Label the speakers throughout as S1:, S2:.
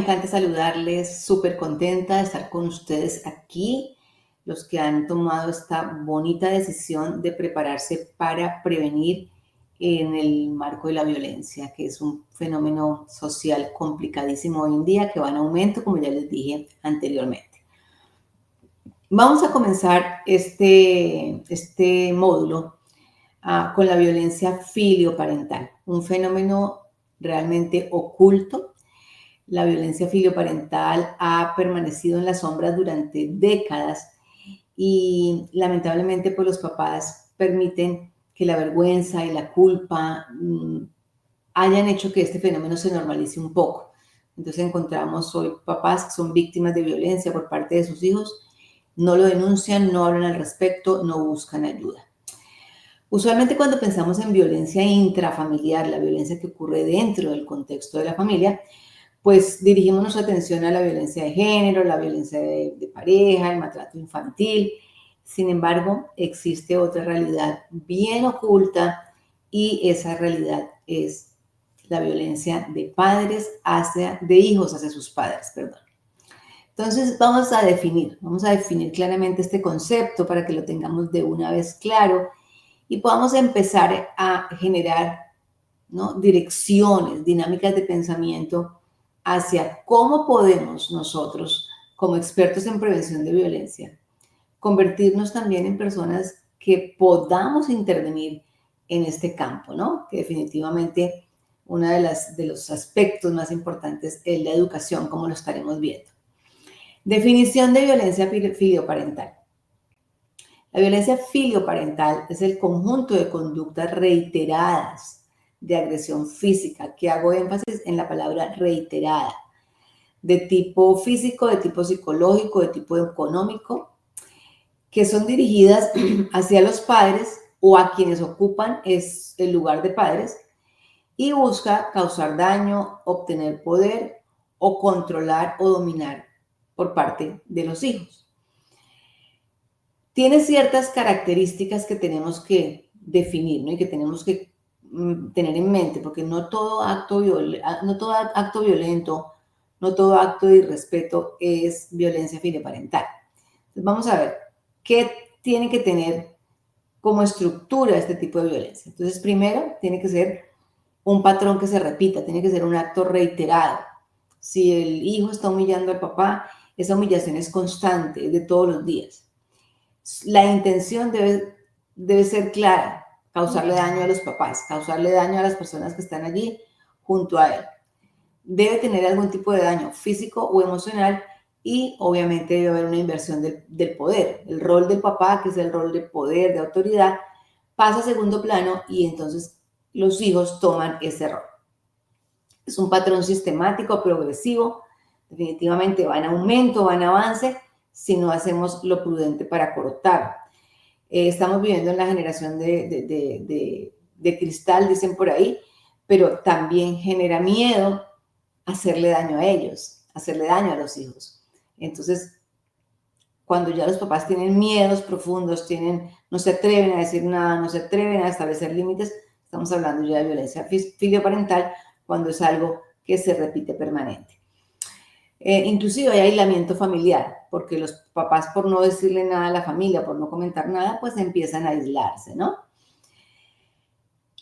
S1: encanta saludarles, súper contenta de estar con ustedes aquí, los que han tomado esta bonita decisión de prepararse para prevenir en el marco de la violencia, que es un fenómeno social complicadísimo hoy en día, que va en aumento, como ya les dije anteriormente. Vamos a comenzar este módulo con la violencia filioparental, un fenómeno realmente oculto. La violencia filioparental ha permanecido en las sombras durante décadas y lamentablemente pues los papás permiten que la vergüenza y la culpa hayan hecho que este fenómeno se normalice un poco. Entonces encontramos hoy papás que son víctimas de violencia por parte de sus hijos, no lo denuncian, no hablan al respecto, no buscan ayuda. Usualmente cuando pensamos en violencia intrafamiliar, la violencia que ocurre dentro del contexto de la familia, pues dirigimos nuestra atención a la violencia de género, la violencia de pareja, el maltrato infantil. Sin embargo, existe otra realidad bien oculta y esa realidad es la violencia de hijos hacia sus padres, perdón. Entonces vamos a definir claramente este concepto para que lo tengamos de una vez claro y podamos empezar a generar, ¿no?, direcciones, dinámicas de pensamiento hacia cómo podemos nosotros, como expertos en prevención de violencia, convertirnos también en personas que podamos intervenir en este campo, ¿no? Que definitivamente uno de los aspectos más importantes es la educación, como lo estaremos viendo. Definición de violencia filioparental. La violencia filioparental es el conjunto de conductas reiteradas de agresión física, que hago énfasis en la palabra reiterada, de tipo físico, de tipo psicológico, de tipo económico, que son dirigidas hacia los padres o a quienes ocupan el lugar de padres y busca causar daño, obtener poder o controlar o dominar por parte de los hijos. Tiene ciertas características que tenemos que definir, ¿no?, y que tenemos que tener en mente, porque no todo acto violento, no todo acto de irrespeto es violencia filioparental. Entonces vamos a ver qué tiene que tener como estructura este tipo de violencia. Entonces, primero, tiene que ser un patrón que se repita, tiene que ser un acto reiterado. Si el hijo está humillando al papá, esa humillación es constante, es de todos los días. La intención debe ser clara, causarle daño a los papás, causarle daño a las personas que están allí junto a él. Debe tener algún tipo de daño físico o emocional y obviamente debe haber una inversión del poder. El rol del papá, que es el rol de poder, de autoridad, pasa a segundo plano y entonces los hijos toman ese rol. Es un patrón sistemático, progresivo, definitivamente va en aumento, va en avance, si no hacemos lo prudente para cortar. Estamos viviendo en la generación de cristal, dicen por ahí, pero también genera miedo hacerle daño a ellos, hacerle daño a los hijos. Entonces, cuando ya los papás tienen miedos profundos, no se atreven a decir nada, no se atreven a establecer límites, estamos hablando ya de violencia filioparental cuando es algo que se repite permanente. Inclusive hay aislamiento familiar, porque los papás, por no decirle nada a la familia, por no comentar nada, pues empiezan a aislarse, ¿no?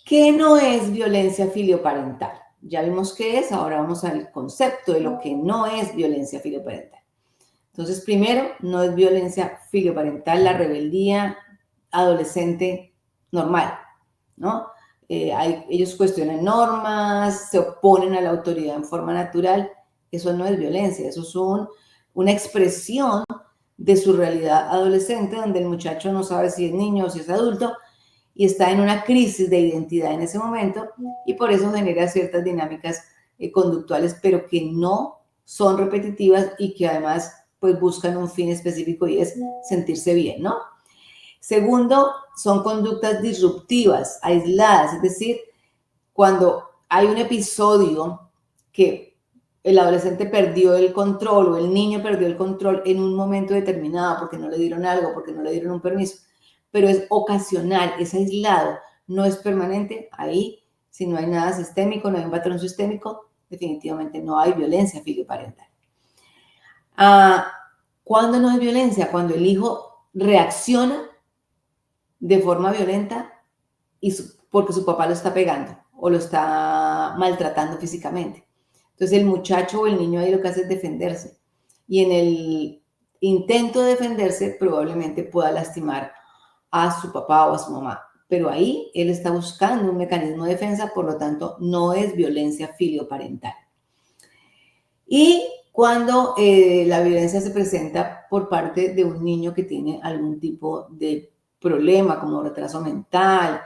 S1: ¿Qué no es violencia filioparental? Ya vimos qué es, ahora vamos al concepto de lo que no es violencia filioparental. Entonces, primero, no es violencia filioparental la rebeldía adolescente normal, ¿no? Ellos cuestionan normas, se oponen a la autoridad en forma natural. Eso no es violencia, eso es una expresión de su realidad adolescente, donde el muchacho no sabe si es niño o si es adulto y está en una crisis de identidad en ese momento y por eso genera ciertas dinámicas conductuales, pero que no son repetitivas y que además pues buscan un fin específico y es sentirse bien, ¿no? Segundo, son conductas disruptivas, aisladas, es decir, cuando hay un episodio que el adolescente perdió el control o el niño perdió el control en un momento determinado porque no le dieron algo, porque no le dieron un permiso, pero es ocasional, es aislado, no es permanente, ahí si no hay nada sistémico, no hay un patrón sistémico, definitivamente no hay violencia filioparental. Ah, ¿cuándo no hay violencia? Cuando el hijo reacciona de forma violenta porque su papá lo está pegando o lo está maltratando físicamente. Entonces el muchacho o el niño ahí lo que hace es defenderse. Y en el intento de defenderse probablemente pueda lastimar a su papá o a su mamá. Pero ahí él está buscando un mecanismo de defensa, por lo tanto no es violencia filioparental. Y cuando la violencia se presenta por parte de un niño que tiene algún tipo de problema, como retraso mental,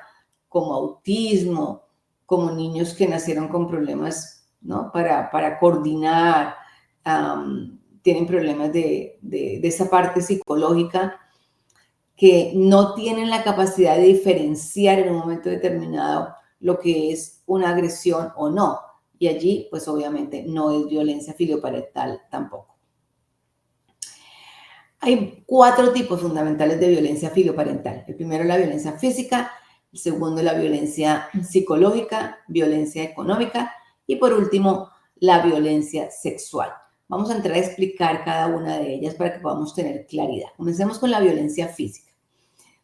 S1: como autismo, como niños que nacieron con problemas, ¿no? para coordinar, tienen problemas de esa parte psicológica que no tienen la capacidad de diferenciar en un momento determinado lo que es una agresión o no. Y allí, pues obviamente, no es violencia filioparental tampoco. Hay 4 tipos fundamentales de violencia filioparental. El primero es la violencia física, el segundo es la violencia psicológica, violencia económica y por último, la violencia sexual. Vamos a entrar a explicar cada una de ellas para que podamos tener claridad. Comencemos con la violencia física.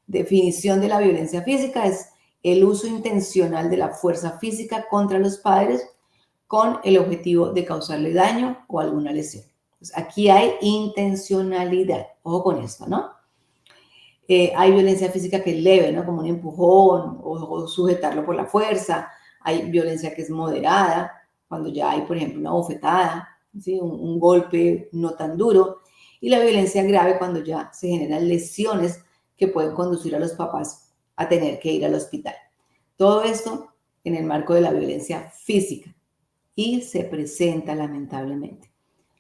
S1: Definición de la violencia física es el uso intencional de la fuerza física contra los padres con el objetivo de causarle daño o alguna lesión. Pues aquí hay intencionalidad. Ojo con esto, ¿no? Hay violencia física que es leve, ¿no? Como un empujón o sujetarlo por la fuerza. Hay violencia que es moderada, cuando ya hay, por ejemplo, una bofetada, ¿sí? un golpe no tan duro. Y la violencia grave cuando ya se generan lesiones que pueden conducir a los papás a tener que ir al hospital. Todo esto en el marco de la violencia física y se presenta lamentablemente.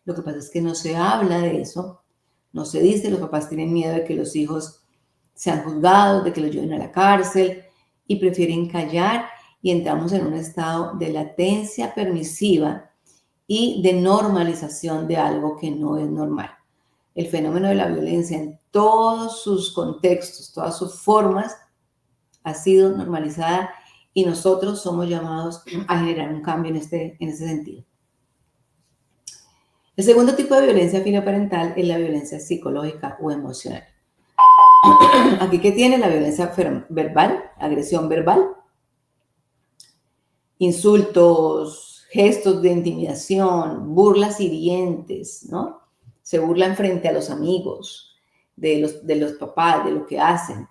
S1: Lo que pasa es que no se habla de eso, no se dice, los papás tienen miedo de que los hijos sean juzgados, de que los lleven a la cárcel y prefieren callar y entramos en un estado de latencia permisiva y de normalización de algo que no es normal. El fenómeno de la violencia en todos sus contextos, todas sus formas, ha sido normalizada y nosotros somos llamados a generar un cambio en ese sentido. El segundo tipo de violencia filioparental es la violencia psicológica o emocional. Aquí que tiene la violencia verbal, agresión verbal, insultos, gestos de intimidación, burlas hirientes, ¿no? Se burlan frente a los amigos, de los papás, de lo que hacen.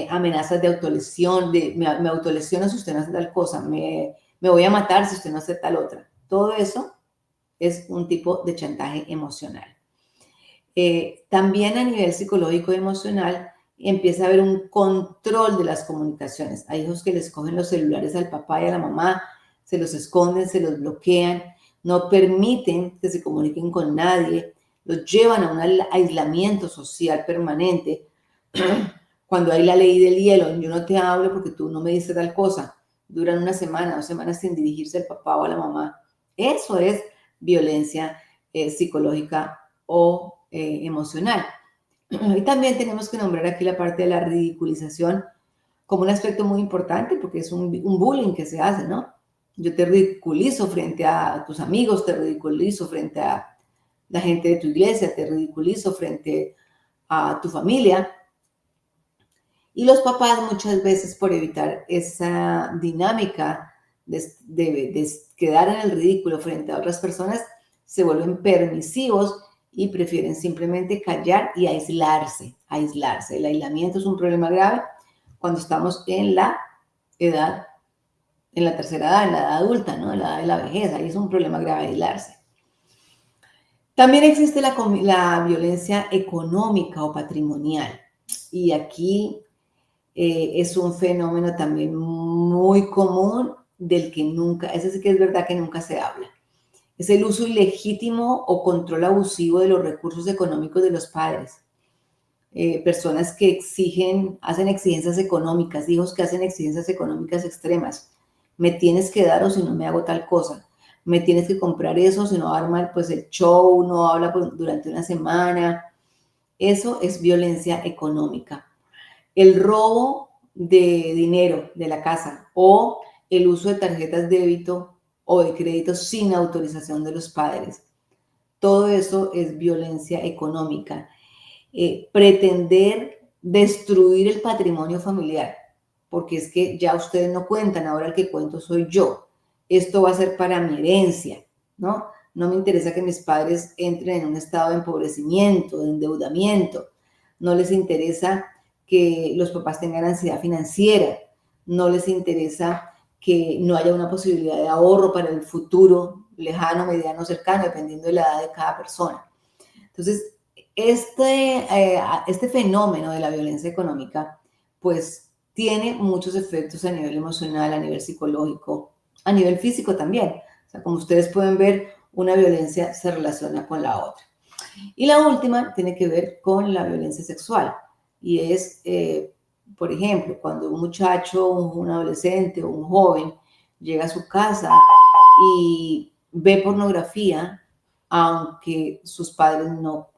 S1: Amenazas de autolesión, me autolesiono si usted no hace tal cosa, me voy a matar si usted no hace tal otra. Todo eso es un tipo de chantaje emocional. También a nivel psicológico y emocional empieza a haber un control de las comunicaciones. Hay hijos que les cogen los celulares al papá y a la mamá, se los esconden, se los bloquean, no permiten que se comuniquen con nadie, los llevan a un aislamiento social permanente. Cuando hay la ley del hielo, yo no te hablo porque tú no me dices tal cosa, duran una semana, 2 semanas sin dirigirse al papá o a la mamá. Eso es violencia psicológica o emocional. Y también tenemos que nombrar aquí la parte de la ridiculización como un aspecto muy importante porque es un bullying que se hace, ¿no? Yo te ridiculizo frente a tus amigos, te ridiculizo frente a la gente de tu iglesia, te ridiculizo frente a tu familia. Y los papás muchas veces por evitar esa dinámica de quedar en el ridículo frente a otras personas, se vuelven permisivos y prefieren simplemente callar y aislarse. El aislamiento es un problema grave cuando estamos en la edad, en la tercera edad, en la edad adulta, ¿no? En la edad de la vejez. Ahí es un problema grave aislarse. También existe la violencia económica o patrimonial. Y aquí es un fenómeno también muy común del que nunca, ese sí que es verdad que nunca se habla. Es el uso ilegítimo o control abusivo de los recursos económicos de los padres. Personas que hacen exigencias económicas, hijos que hacen exigencias económicas extremas. Me tienes que dar o si no me hago tal cosa. Me tienes que comprar eso, si no arma pues el show, no habla durante una semana. Eso es violencia económica. El robo de dinero de la casa o el uso de tarjetas de débito o de créditos sin autorización de los padres. Todo eso es violencia económica. Pretender destruir el patrimonio familiar, porque es que ya ustedes no cuentan, ahora el que cuento soy yo. Esto va a ser para mi herencia, ¿no? No me interesa que mis padres entren en un estado de empobrecimiento, de endeudamiento. No les interesa que los papás tengan ansiedad financiera. No les interesa que no haya una posibilidad de ahorro para el futuro, lejano, mediano, cercano, dependiendo de la edad de cada persona. Entonces, este fenómeno de la violencia económica, pues tiene muchos efectos a nivel emocional, a nivel psicológico, a nivel físico también. O sea, como ustedes pueden ver, una violencia se relaciona con la otra. Y la última tiene que ver con la violencia sexual. Y es, por ejemplo, cuando un muchacho, un adolescente o un joven llega a su casa y ve pornografía, aunque sus padres no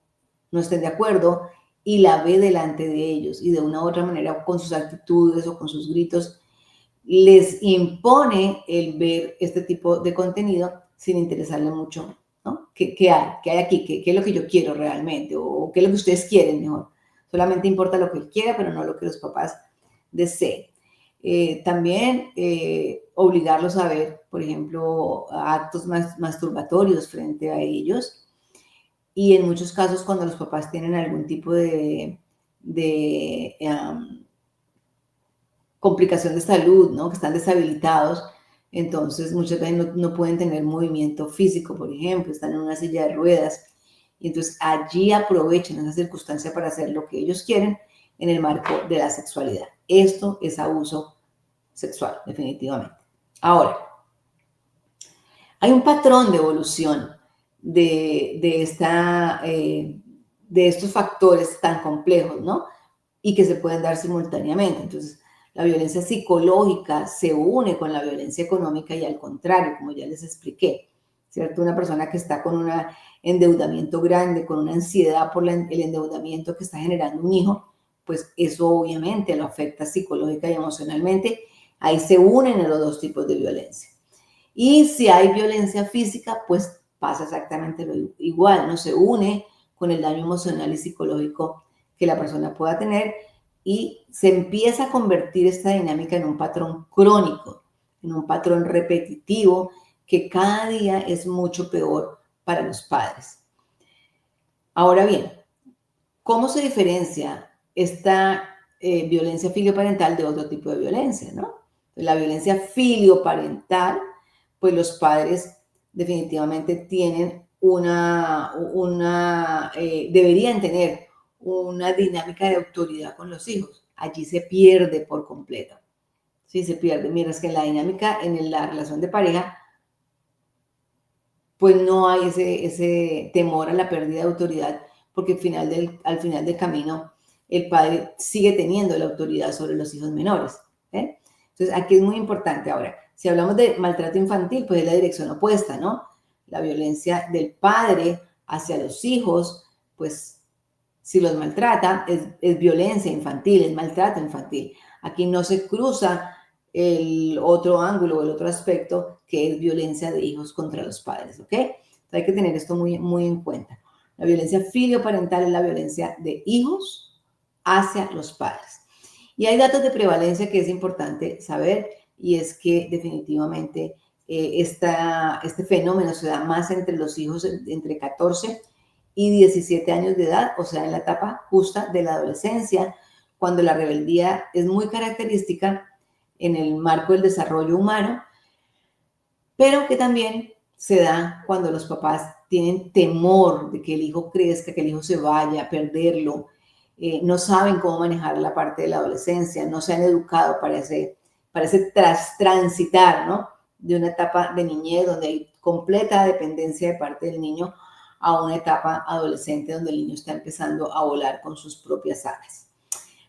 S1: estén de acuerdo, y la ve delante de ellos y de una u otra manera con sus actitudes o con sus gritos les impone el ver este tipo de contenido sin interesarle mucho, ¿no? ¿Qué hay? ¿Qué hay aquí? ¿Qué es lo que yo quiero realmente? ¿O qué es lo que ustedes quieren mejor? Solamente importa lo que él quiera, pero no lo que los papás deseen. También obligarlos a ver, por ejemplo, actos masturbatorios frente a ellos, y en muchos casos cuando los papás tienen algún tipo de complicación de salud, ¿no? Que están deshabilitados, entonces muchas veces no pueden tener movimiento físico, por ejemplo, están en una silla de ruedas, y entonces allí aprovechan esa circunstancia para hacer lo que ellos quieren en el marco de la sexualidad. Esto es abuso sexual, definitivamente. Ahora, hay un patrón de evolución de estos factores tan complejos, ¿no? Y que se pueden dar simultáneamente. Entonces, la violencia psicológica se une con la violencia económica y al contrario, como ya les expliqué, ¿cierto? Una persona que está con un endeudamiento grande, con una ansiedad por el endeudamiento que está generando un hijo, pues eso obviamente lo afecta psicológica y emocionalmente. Ahí se unen los dos tipos de violencia. Y si hay violencia física, pues pasa exactamente lo igual, ¿no? Se une con el daño emocional y psicológico que la persona pueda tener y se empieza a convertir esta dinámica en un patrón crónico, en un patrón repetitivo que cada día es mucho peor para los padres. Ahora bien, ¿cómo se diferencia esta violencia filioparental de otro tipo de violencia, ¿no? La violencia filioparental, pues los padres definitivamente tienen deberían tener una dinámica de autoridad con los hijos. Allí se pierde por completo. Sí, se pierde. Mientras que en la dinámica, en la relación de pareja, pues no hay ese temor a la pérdida de autoridad, porque al final del camino el padre sigue teniendo la autoridad sobre los hijos menores. Entonces, aquí es muy importante ahora. Si hablamos de maltrato infantil, pues es la dirección opuesta, ¿no? La violencia del padre hacia los hijos, pues si los maltrata, es violencia infantil, es maltrato infantil. Aquí no se cruza el otro ángulo o el otro aspecto que es violencia de hijos contra los padres, ¿ok? Entonces hay que tener esto muy, muy en cuenta. La violencia filioparental es la violencia de hijos hacia los padres. Y hay datos de prevalencia que es importante saber, y es que definitivamente este fenómeno se da más entre los hijos entre 14 y 17 años de edad, o sea, en la etapa justa de la adolescencia, cuando la rebeldía es muy característica en el marco del desarrollo humano, pero que también se da cuando los papás tienen temor de que el hijo crezca, que el hijo se vaya, a perderlo, no saben cómo manejar la parte de la adolescencia, no se han educado para ese transitar, ¿no? De una etapa de niñez donde hay completa dependencia de parte del niño a una etapa adolescente donde el niño está empezando a volar con sus propias alas.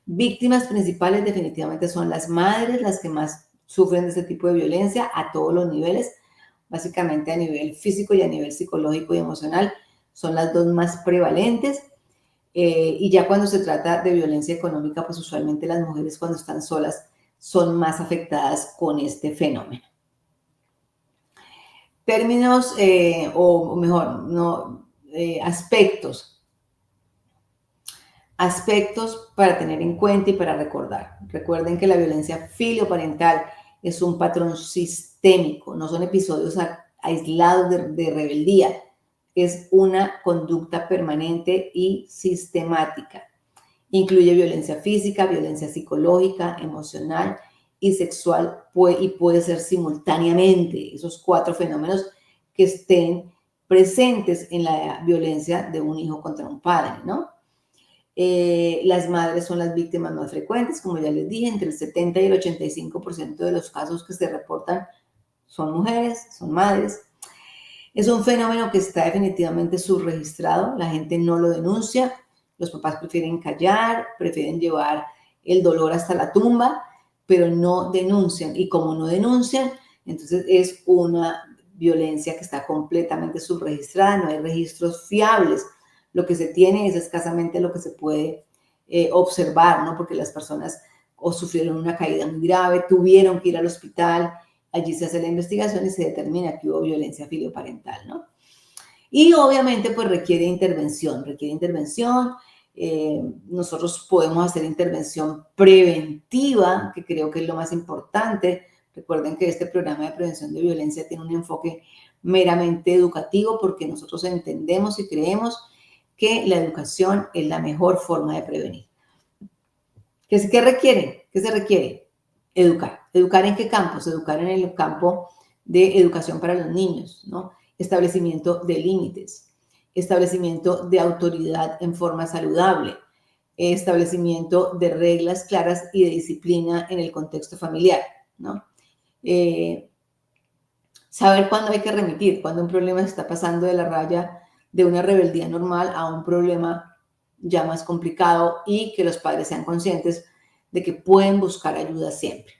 S1: Víctimas principales definitivamente son las madres, las que más sufren de este tipo de violencia a todos los niveles, básicamente a nivel físico y a nivel psicológico y emocional, son las dos más prevalentes. Y ya cuando se trata de violencia económica, pues usualmente las mujeres cuando están solas son más afectadas con este fenómeno. Términos, o mejor, no, aspectos para tener en cuenta y para recordar. Recuerden que la violencia filioparental es un patrón sistémico, no son episodios aislados de rebeldía, es una conducta permanente y sistemática. Incluye violencia física, violencia psicológica, emocional y sexual, y puede ser simultáneamente esos 4 fenómenos que estén presentes en la violencia de un hijo contra un padre, ¿no? Las madres son las víctimas más frecuentes, como ya les dije, entre el 70 y el 85% de los casos que se reportan son mujeres, son madres. Es un fenómeno que está definitivamente subregistrado, la gente no lo denuncia, los papás prefieren callar, prefieren llevar el dolor hasta la tumba, pero no denuncian. Y como no denuncian, entonces es una violencia que está completamente subregistrada, no hay registros fiables. Lo que se tiene es escasamente lo que se puede observar, ¿no? Porque las personas o sufrieron una caída muy grave, tuvieron que ir al hospital, allí se hace la investigación y se determina que hubo violencia filioparental, ¿no? Y obviamente pues requiere intervención. Nosotros podemos hacer intervención preventiva, que creo que es lo más importante. Recuerden que este programa de prevención de violencia tiene un enfoque meramente educativo porque nosotros entendemos y creemos que la educación es la mejor forma de prevenir. ¿Qué requiere? ¿Qué se requiere? Educar. ¿Educar en qué campos? Educar en el campo de educación para los niños, ¿no? Establecimiento de límites, establecimiento de autoridad en forma saludable, establecimiento de reglas claras y de disciplina en el contexto familiar, ¿no? Saber cuándo hay que remitir, cuando un problema se está pasando de la raya de una rebeldía normal a un problema ya más complicado y que los padres sean conscientes de que pueden buscar ayuda siempre.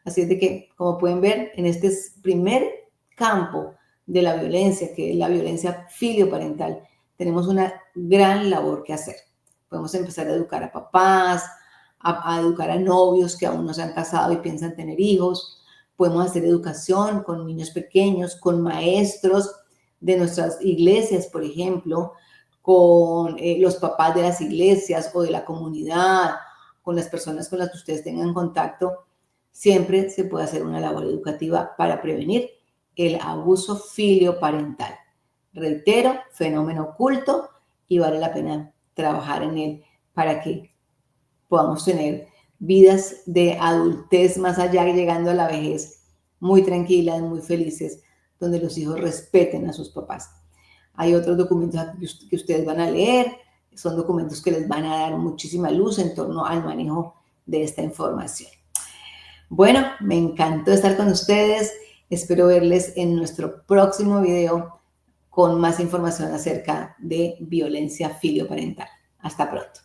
S1: Así es de que, como pueden ver, en este primer campo de la violencia, que es la violencia filioparental, tenemos una gran labor que hacer. Podemos empezar a educar a papás, a educar a novios que aún no se han casado y piensan tener hijos. Podemos hacer educación con niños pequeños, con maestros de nuestras iglesias, por ejemplo, con los papás de las iglesias o de la comunidad, con las personas con las que ustedes tengan contacto. Siempre se puede hacer una labor educativa para prevenir el abuso filioparental. Reitero, fenómeno oculto y vale la pena trabajar en él para que podamos tener vidas de adultez más allá, llegando a la vejez muy tranquilas, muy felices, donde los hijos respeten a sus papás. Hay otros documentos que ustedes van a leer, son documentos que les van a dar muchísima luz en torno al manejo de esta información. Bueno, me encantó estar con ustedes. Espero verles en nuestro próximo video con más información acerca de violencia filioparental. Hasta pronto.